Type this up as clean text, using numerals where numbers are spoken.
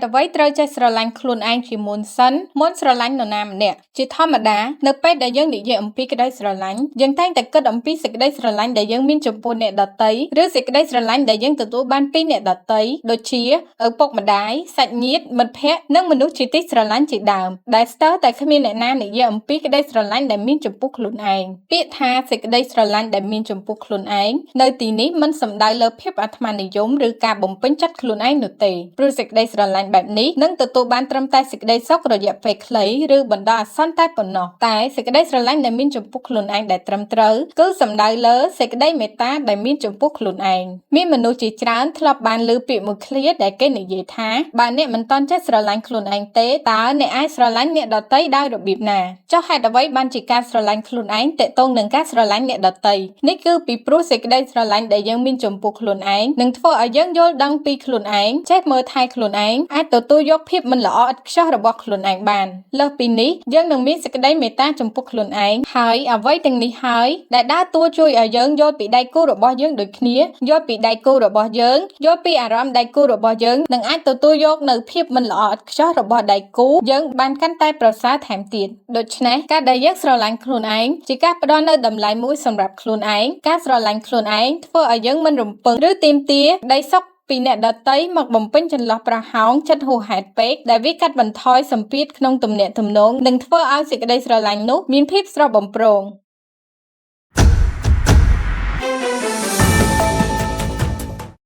តុអ្វីត្រូវចេះស្រឡាញ់ខ្លួនឯងជាមុនសិនមុនស្រឡាញ់នរណាម្នាក់ជាធម្មតានៅពេលដែលយើងនិយាយអំពីក្តីស្រឡាញ់យើងតែងតែគិតអំពីសេចក្តីស្រឡាញ់ដែលយើងមានចំពោះអ្នកដទៃឬសេចក្តីស្រឡាញ់ដែលយើងទទួលបានពីអ្នកដទៃដូចជាឪពុកម្ដាយសាច់ញាតិមិត្តភក្តិនិងមនុស្សជាទីស្រឡាញ់ជាដើមដែលស្ទើរតែគ្មានអ្នកណានិយាយអំពីក្តីស្រឡាញ់ដែលមានចំពោះខ្លួនឯងពាក្យថាសេចក្តីស្រឡាញ់ដែលមានចំពោះខ្លួនឯងនៅទីនេះមិនសំដៅលើភាពអាត្មានិយមឬការបំពេញចិត្តខ្លួនឯងនោះទេព្រោះសេចក្តីស្រឡាញ់បែបនេះនឹងទទួលបានត្រឹមតែសេចក្តីសុខរយៈពេលខ្លីឬបណ្ដោះអាសន្នតែប៉ុណ្ណោះតែសេចក្តីស្រឡាញ់ដែលមានចំពោះខ្លួនឯងដែលត្រឹមត្រូវគឺសំដៅលើសេចក្តីមេត្តាដែលមានចំពោះខ្លួនឯងមានមនុស្សជាច្រើនធ្លាប់បានឮពាក្យមួយឃ្លាដែលគេនិយាយថាបើអ្នកមិនទាន់ចេះស្រឡាញ់ខ្លួនឯងទេតើអ្នកអាចស្រឡាញ់អ្នកដទៃដោយរបៀបណាចុះហេតុអ្វីបានជាការស្រឡាញ់ខ្លួនឯងតកតងនឹងការស្រឡាញ់អ្នកដទៃនេះគឺពីព្រោះសេចក្តីស្រឡាញ់ដែលយើងមានចំពោះខ្លួនឯងនឹងធ្វើឲ្យយើងយល់ដឹងពីខ្លួនឯងចេះមើលថែខ្លួនឯងអាចទទួលយកភាពមិនល្អឥតខ្ចោះរបស់ខ្លួនឯងបានលើសពីនេះយើងនឹងមានសេចក្តីមេត្តាចំពោះខ្លួនឯងហើយអ្វីទាំងនេះហើយដែលដើរតួជួយឲ្យយើងយល់ពីដៃគូរបស់យើងដូចគ្នាយល់ពីដៃគូរបស់យើងយល់ពីអារម្មណ៍ដៃគូរបស់យើងនិងអាចទទួលយកនៅភាពមិនល្អឥតខ្ចោះរបស់ដៃគូយើងបានកាន់តែប្រសើរថែមទៀតដូច្នេះការដែលយើងស្រឡាញ់ខ្លួនឯងជាការផ្ដល់នូវតម្លៃមួយសម្រាប់ខ្លួនឯងការស្រឡាញ់ខ្លួនឯងធ្វើឲ្យយើងមិនរំពឹងឬទាមទារក្តីសុខពីអ្នកដទៃមកបំពេញចន្លោះប្រហោងចិត្តហួសហេតុពេកដែលវាកាត់បន្ថយសម្ពាធក្នុងទំនាក់ទំនងនិងធ្វើឲ្យសេចក្តីស្រឡាញ់នោះមានភាពស្រស់បំព្រង